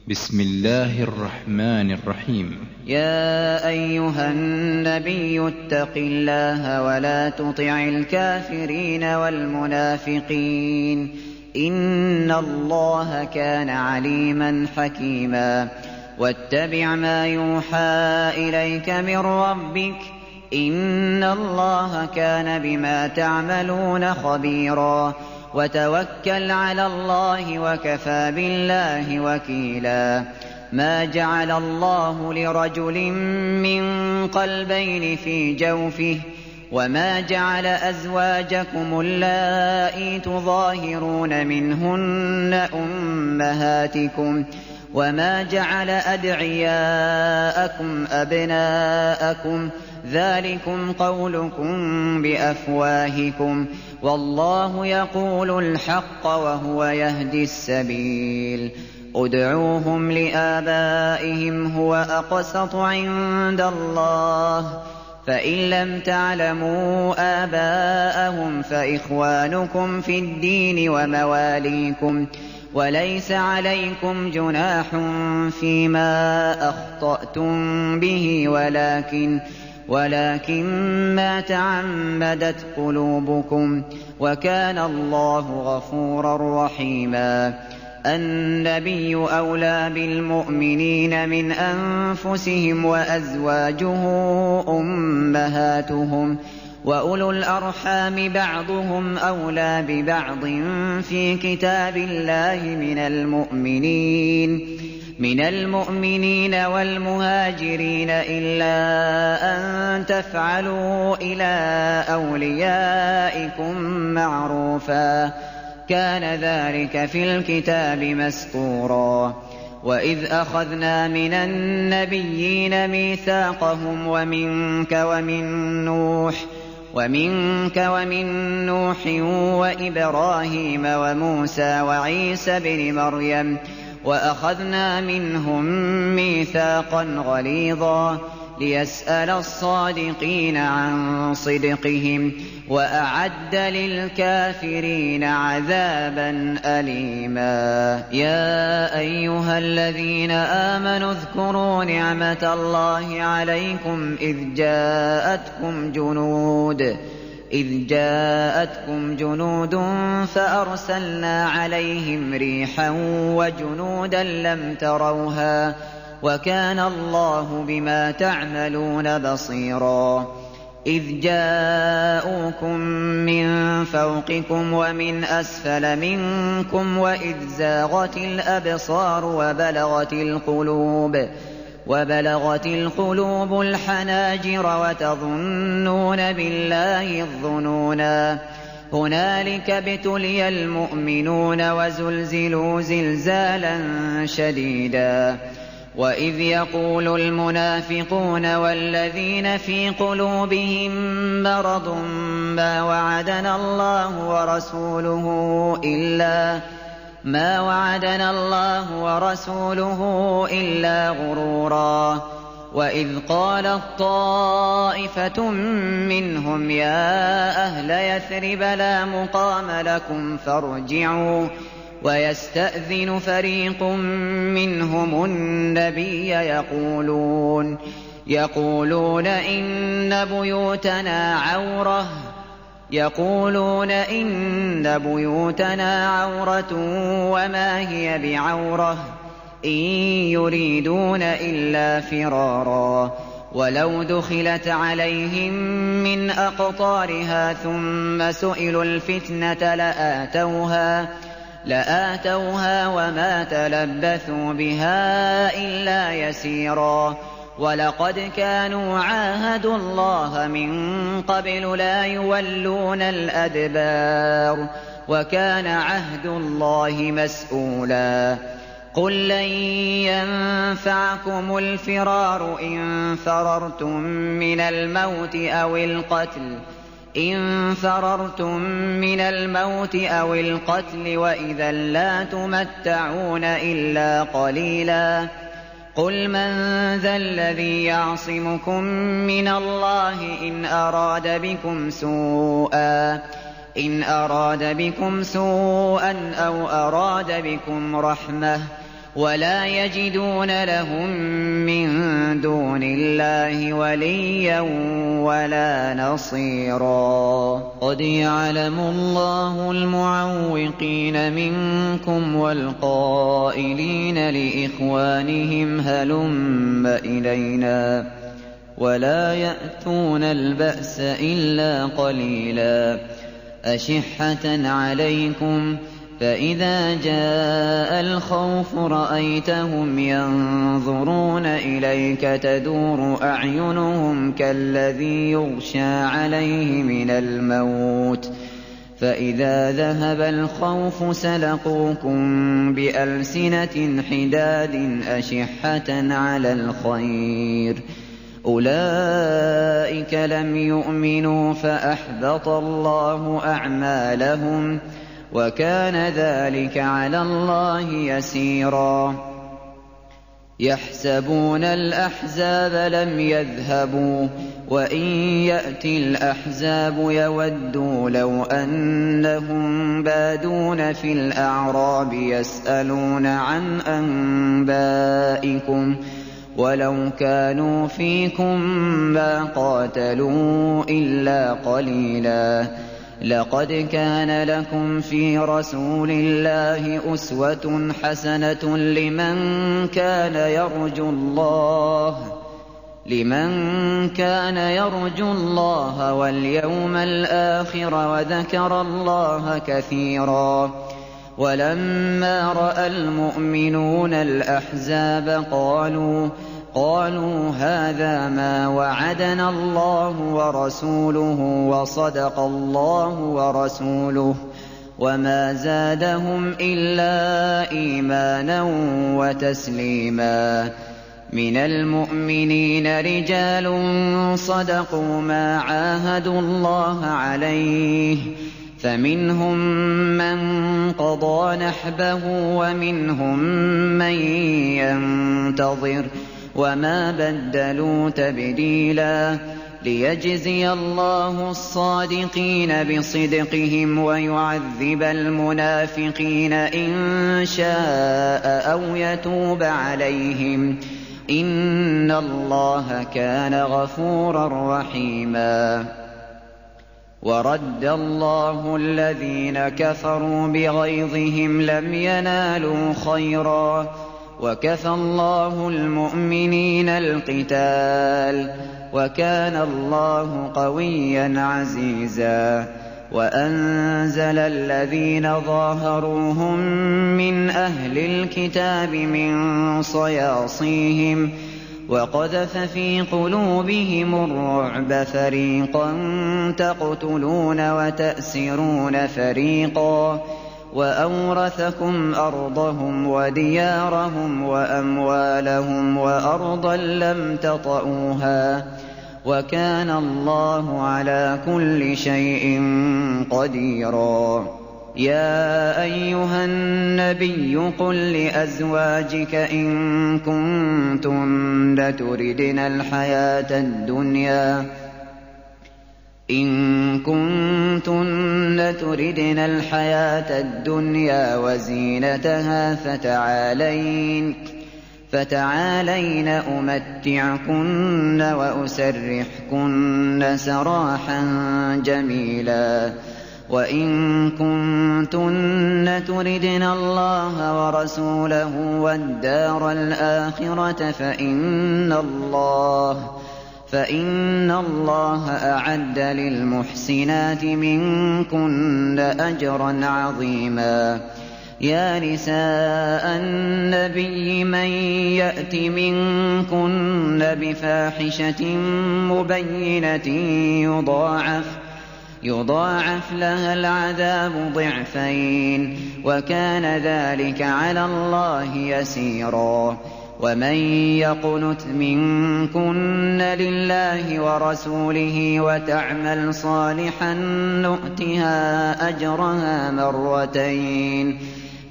بسم الله الرحمن الرحيم. يا أيها النبي اتق الله ولا تطع الكافرين والمنافقين إن الله كان عليما حكيما. واتبع ما يوحى إليك من ربك إن الله كان بما تعملون خبيرا. وتوكل على الله وكفى بالله وكيلا. ما جعل الله لرجل من قلبين في جوفه وما جعل أزواجكم اللائي تظاهرون منهن أمهاتكم وما جعل أدعياءكم أبناءكم ذلكم قولكم بأفواهكم والله يقول الحق وهو يهدي السبيل. ادعوهم لآبائهم هو أقسط عند الله فإن لم تعلموا آباءهم فإخوانكم في الدين ومواليكم وليس عليكم جناح فيما أخطأتم به ولكن ما تعمدت قلوبكم وكان الله غفورا رحيما. النبي أولى بالمؤمنين من أنفسهم وأزواجه أمهاتهم وأولو الأرحام بعضهم أولى ببعض في كتاب الله من المؤمنين والمهاجرين إلا أن تفعلوا إلى أوليائكم معروفا كان ذلك في الكتاب مسطورا. وإذ أخذنا من النبيين ميثاقهم ومنك ومن نوح وإبراهيم وموسى وعيسى بن مريم وأخذنا منهم ميثاقا غليظا ليسأل الصادقين عن صدقهم وأعد للكافرين عذابا أليما. يا أيها الذين آمنوا اذكروا نعمة الله عليكم إذ جاءتكم جنود فأرسلنا عليهم ريحا وجنودا لم تروها وكان الله بما تعملون بصيرا. إذ جاءوكم من فوقكم ومن أسفل منكم وإذ زاغت الأبصار وبلغت القلوب الحناجر وتظنون بالله الظنونا. هنالك ابتلي المؤمنون وزلزلوا زلزالا شديدا. وإذ يقول المنافقون والذين في قلوبهم مرض ما وعدنا الله ورسوله إلا غرورا. وإذ قالت طائفة منهم يا أهل يثرب لا مقام لكم فارجعوا ويستأذن فريق منهم النبي يقولون إن بيوتنا عورة وما هي بعورة إن يريدون إلا فرارا. ولو دخلت عليهم من أقطارها ثم سئلوا الفتنة لآتوها وما تلبثوا بها إلا يسيرا. ولقد كانوا عاهدوا الله من قبل لا يولون الأدبار وكان عهد الله مسؤولا. قل لن ينفعكم الفرار إن فررتم من الموت أو القتل وإذا لا تمتعون إلا قليلا. قل من ذا الذي يعصمكم من الله إن أراد بكم سوءا أو أراد بكم رحمة ولا يجدون لهم من دون الله وليا ولا نصيرا. قد يعلم الله المعوقين منكم والقائلين لإخوانهم هلم إلينا ولا يأتون البأس إلا قليلا أشحة عليكم فإذا جاء الخوف رأيتهم ينظرون إليك تدور أعينهم كالذي يغشى عليه من الموت فإذا ذهب الخوف سلقوكم بألسنة حداد أشحة على الخير أولئك لم يؤمنوا فأحبط الله أعمالهم وكان ذلك على الله يسيرا. يحسبون الأحزاب لم يذهبوا وإن يأتي الأحزاب يودوا لو أنهم بادون في الأعراب يسألون عن أنبائكم ولو كانوا فيكم ما قاتلوا إلا قليلا لقد كان لكم في رسول الله أسوة حسنة لمن كان يرجو الله واليوم الآخر وذكر الله كثيرا. ولما رأى المؤمنون الأحزاب قالوا هذا ما وعدنا الله ورسوله وصدق الله ورسوله وما زادهم إلا إيمانا وتسليما. من المؤمنين رجال صدقوا ما عاهدوا الله عليه فمنهم من قضى نحبه ومنهم من ينتظر وما بدلوا تبديلا ليجزي الله الصادقين بصدقهم ويعذب المنافقين إن شاء أو يتوب عليهم إن الله كان غفورا رحيما. ورد الله الذين كفروا بغيظهم لم ينالوا خيرا وكفى الله المؤمنين القتال وكان الله قويا عزيزا. وأنزل الذين ظاهروهم من أهل الكتاب من صياصيهم وقذف في قلوبهم الرعب فريقا تقتلون وتأسرون فريقا وأورثكم أرضهم وديارهم وأموالهم وأرضا لم تطئوها وكان الله على كل شيء قديرا. يا أيها النبي قل لأزواجك إن كنتن تردن الحياة الدنيا وزينتها فتعالين أمتعكن وأسرحكن سراحا جميلا. وإن كنتن تردن الله ورسوله والدار الآخرة فإن الله أعد للمحسنات منكن أجرا عظيما. يا نساء النبي من يأت منكن بفاحشة مبينة يضاعف لها العذاب ضعفين وكان ذلك على الله يسيرا. ومن يقنت منكن لله ورسوله وتعمل صالحا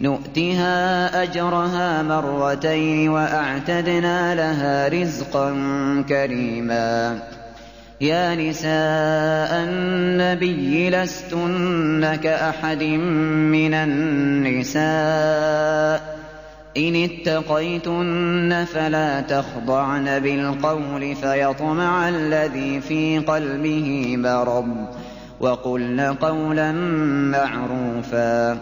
نؤتها أجرها مرتين وأعتدنا لها رزقا كريما. يا نساء النبي لستن كأحد من النساء إن اتقيتن فلا تخضعن بالقول فيطمع الذي في قلبه مرض وقلن قولا معروفا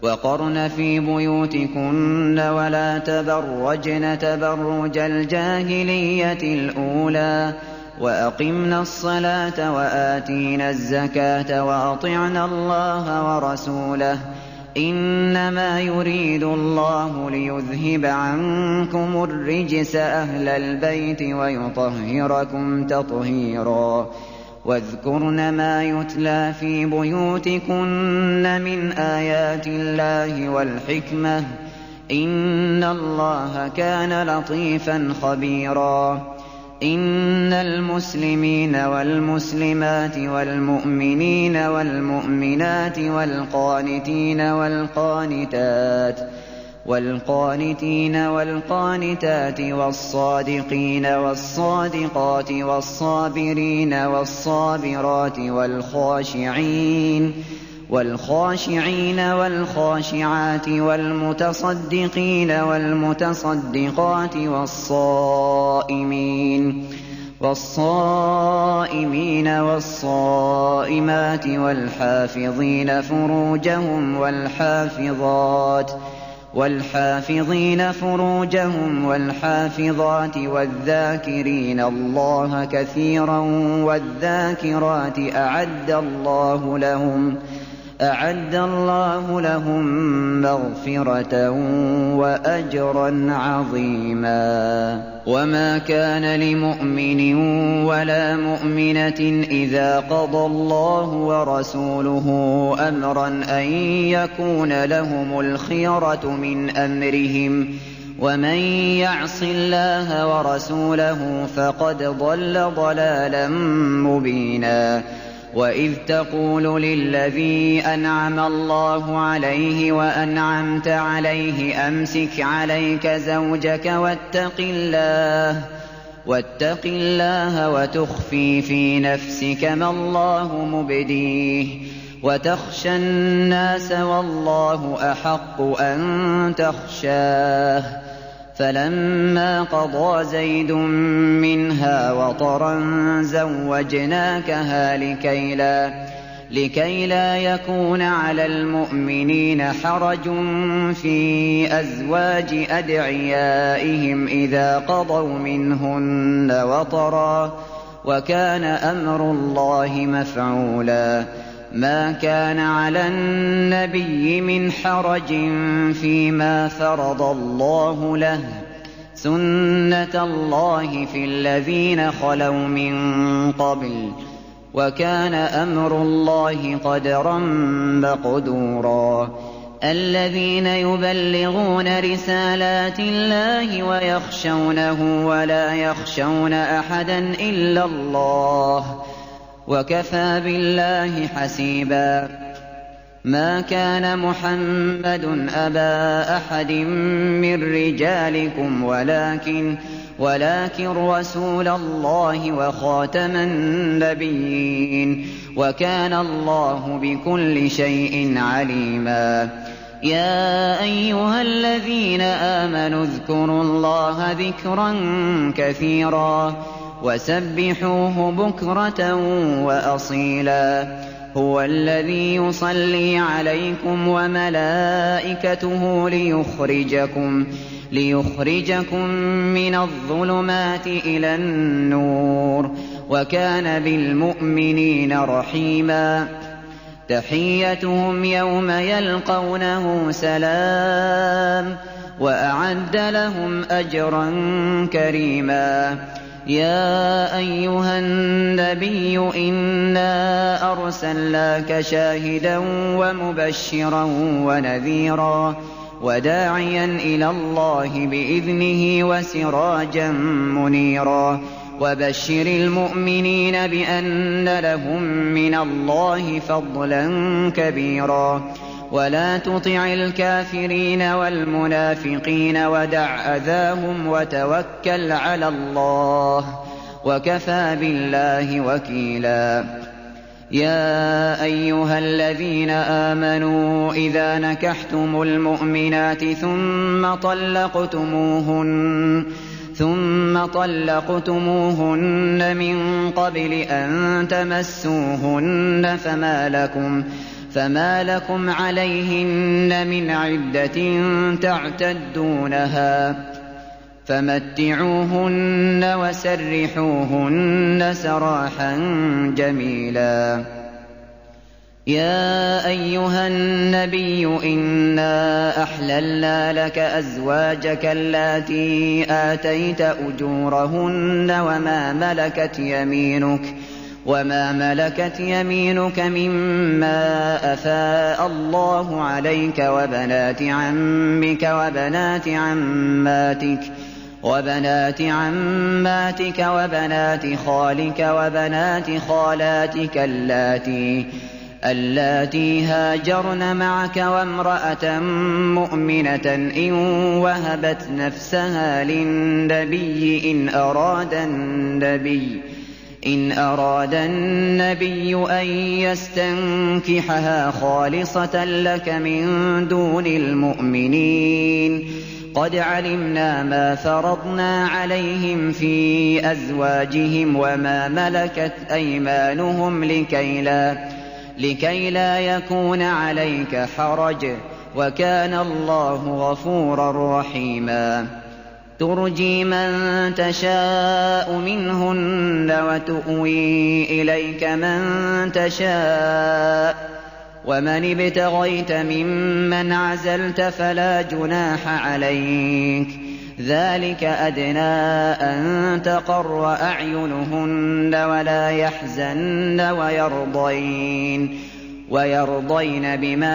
وقرن في بيوتكن ولا تبرجن تبرج الجاهلية الأولى وأقمنا الصلاة وآتينا الزكاة وأطعنا الله ورسوله إنما يريد الله ليذهب عنكم الرجس أهل البيت ويطهركم تطهيرا واذكرن ما يتلى في بيوتكن من آيات الله والحكمة إن الله كان لطيفا خبيرا إن المسلمين والمسلمات والمؤمنين والمؤمنات والقانتين والقانتات والصادقين والصادقات والصابرين والصابرات والخاشعين والخاشعات والمتصدقين والمتصدقات والصائمين والصائمات والحافظين فروجهم والحافظات والذاكرين الله كثيرا والذاكرات أعد الله لهم مغفرة وأجرا عظيما وما كان لمؤمن ولا مؤمنة إذا قضى الله ورسوله أمرا أن يكون لهم الخيرة من أمرهم ومن يعص الله ورسوله فقد ضل ضلالا مبينا وإذ تقول للذي أنعم الله عليه وأنعمت عليه أمسك عليك زوجك واتق الله وتخفي في نفسك ما الله مبديه وتخشى الناس والله أحق أن تخشاه فلما قضى زيد منها وطرا زوجناكها لكي لا يكون على المؤمنين حرج في أزواج أدعيائهم إذا قضوا منهن وطرا وكان أمر الله مفعولا ما كان على النبي من حرج فيما فرض الله له سنة الله في الذين خلوا من قبل وكان أمر الله قدرا مقدورا الذين يبلغون رسالات الله ويخشونه ولا يخشون أحدا إلا الله وكفى بالله حسيبا ما كان محمد أبا أحد من رجالكم ولكن رسول الله وخاتم النبيين وكان الله بكل شيء عليما يا أيها الذين آمنوا اذكروا الله ذكرا كثيرا وسبحوه بكرة وأصيلا هو الذي يصلي عليكم وملائكته ليخرجكم من الظلمات إلى النور وكان بالمؤمنين رحيما تحيتهم يوم يلقونه سلام وأعد لهم أجرا كريما يا أيها النبي إنا أرسلناك شاهدا ومبشرا ونذيرا وداعيا إلى الله بإذنه وسراجا منيرا وبشر المؤمنين بأن لهم من الله فضلا كبيرا ولا تطع الكافرين والمنافقين ودع أذاهم وتوكل على الله وكفى بالله وكيلا يا أيها الذين آمنوا إذا نكحتم المؤمنات ثم طلقتموهن من قبل أن تمسوهن فما لكم عليهن من عدة تعتدونها فمتعوهن وسرحوهن سراحا جميلا. يا أيها النبي إنا أحللنا لك أزواجك اللاتي آتيت أجورهن وما ملكت يمينك مما أفاء الله عليك وبنات عمك وبنات عماتك وبنات خالك وبنات خالاتك اللاتي هاجرن معك وامرأة مؤمنة إن وهبت نفسها للنبي إن أراد النبي أن يستنكحها خالصة لك من دون المؤمنين. قد علمنا ما فرضنا عليهم في أزواجهم وما ملكت أيمانهم لكي لا يكون عليك حرج، وكان الله غفورا رحيما. ترجي من تشاء منهن وتؤوي إليك من تشاء، ومن ابتغيت ممن عزلت فلا جناح عليك. ذلك أدنى أن تقر أعينهن ولا يحزن ويرضين بما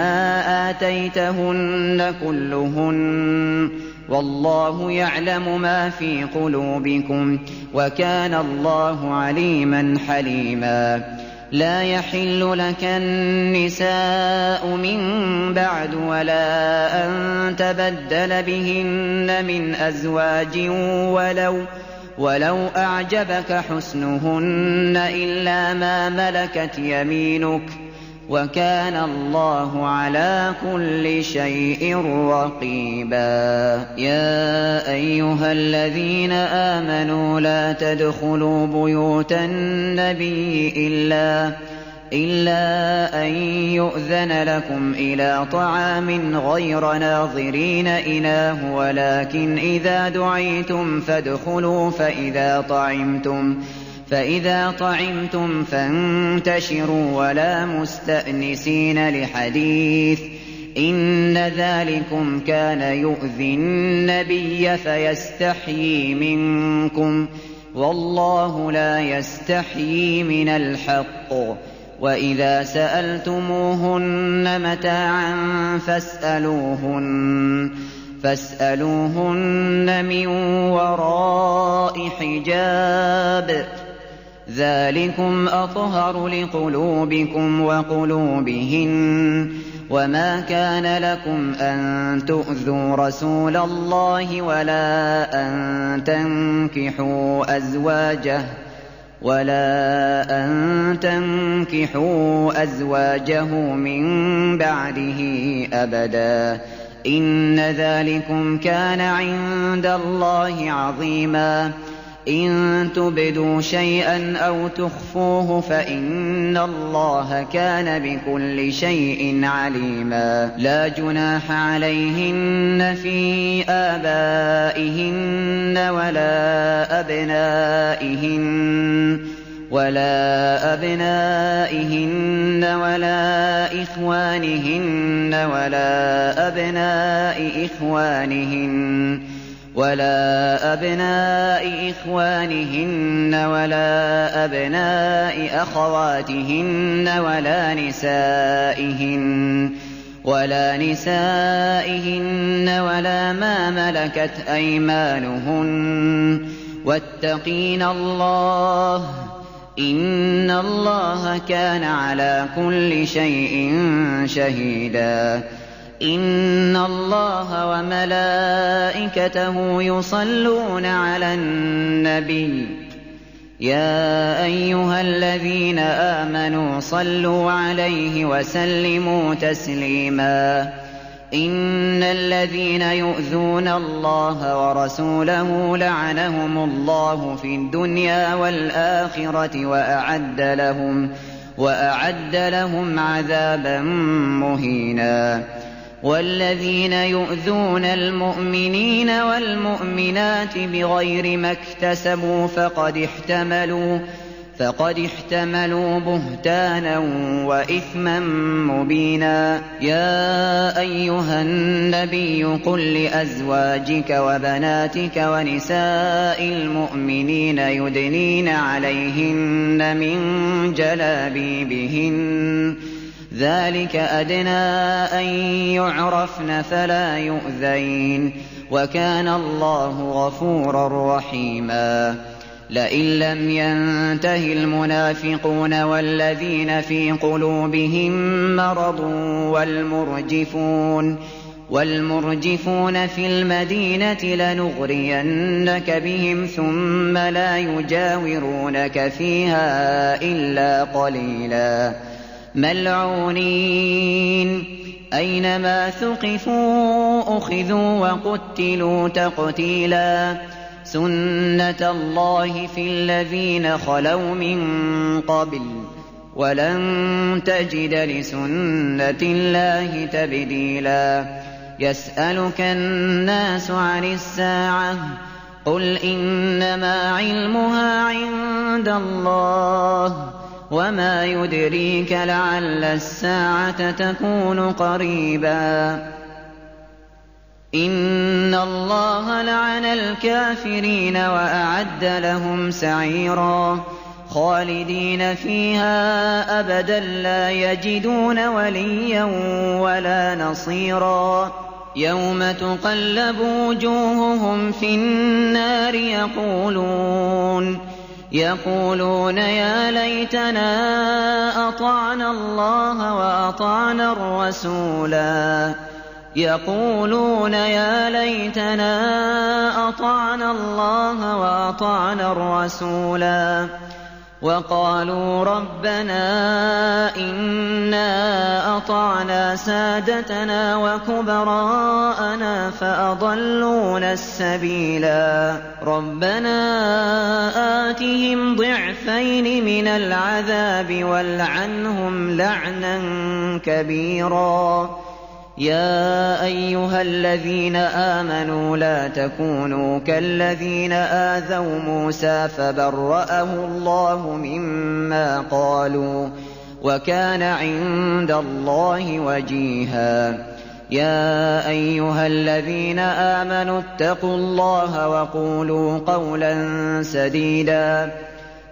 آتيتهن كلهن، والله يعلم ما في قلوبكم، وكان الله عليما حليما. لا يحل لك النساء من بعد ولا أن تبدل بهن من أزواج ولو أعجبك حسنهن إلا ما ملكت يمينك، وكان الله على كل شيء رقيبا. يا أيها الذين آمنوا لا تدخلوا بيوت النبي إلا أن يؤذن لكم إلى طعام غير ناظرين إناه، ولكن إذا دعيتم فادخلوا فإذا طعمتم فانتشروا ولا مستأنسين لحديث، إن ذلكم كان يؤذي النبي فيستحيي منكم، والله لا يستحيي من الحق. وإذا سألتموهن متاعا فاسألوهن من وراء حجاب، ذلكم أطهر لقلوبكم وقلوبهن. وما كان لكم أن تؤذوا رسول الله ولا أن تنكحوا أزواجه من بعده أبدا، إن ذلكم كان عند الله عظيما. إن تبدوا شيئا أو تخفوه فإن الله كان بكل شيء عليما. لا جناح عليهن في آبائهن ولا أبنائهن ولا إخوانهن ولا أبناء إخوانهن ولا أبناء أخواتهن ولا نسائهن ولا ما ملكت أيمانهن، واتقين الله، إن الله كان على كل شيء شهيدا. إن الله وملائكته يصلون على النبي يا أيها الذين آمنوا صلوا عليه وسلموا تسليما إن الذين يؤذون الله ورسوله لعنهم الله في الدنيا والآخرة وأعد لهم عذابا مهينا والذين يؤذون المؤمنين والمؤمنات بغير ما اكتسبوا فقد احتملوا بهتانا وإثما مبينا يا أيها النبي قل لأزواجك وبناتك ونساء المؤمنين يدنين عليهن من جلابيبهن ذلك أدنى أن يعرفن فلا يؤذين وكان الله غفورا رحيما لئن لم ينته المنافقون والذين في قلوبهم مرض والمرجفون في المدينة لنغرينك بهم ثم لا يجاورونك فيها إلا قليلا ملعونين أينما ثقفوا أخذوا وقتلوا تقتيلا سنة الله في الذين خلوا من قبل ولن تجد لسنة الله تبديلا يسألك الناس عن الساعة قل إنما علمها عند الله وما يدريك لعل الساعة تكون قريبا إن الله لعن الكافرين وأعد لهم سعيرا خالدين فيها أبدا لا يجدون وليا ولا نصيرا يوم تقلب وجوههم في النار يقولون يا ليتنا أطعنا الله وأطعنا الرسولا يقولون يا ليتنا أطعنا الله وأطعنا الرسولا وقالوا ربنا إنا أطعنا سادتنا وكبراءنا فأضلونا السبيلا ربنا آتهم ضعفين من العذاب والعنهم لعنا كبيرا يا أيها الذين آمنوا لا تكونوا كالذين آذوا موسى فبرأه الله مما قالوا وكان عند الله وجيها يا أيها الذين آمنوا اتقوا الله وقولوا قولا سديدا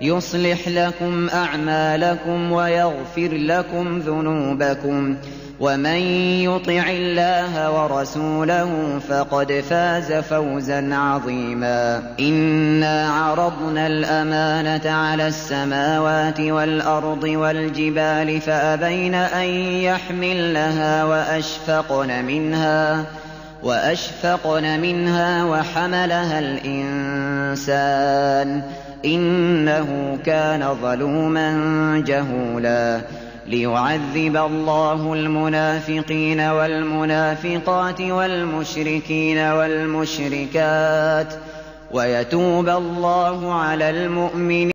يصلح لكم أعمالكم ويغفر لكم ذنوبكم ومن يطع الله ورسوله فقد فاز فوزا عظيما إنا عرضنا الأمانة على السماوات والأرض والجبال فأبين أن يحملنها وأشفقن منها وحملها الإنسان إنه كان ظلوما جهولا ليعذب الله المنافقين والمنافقات والمشركين والمشركات ويتوب الله على المؤمنين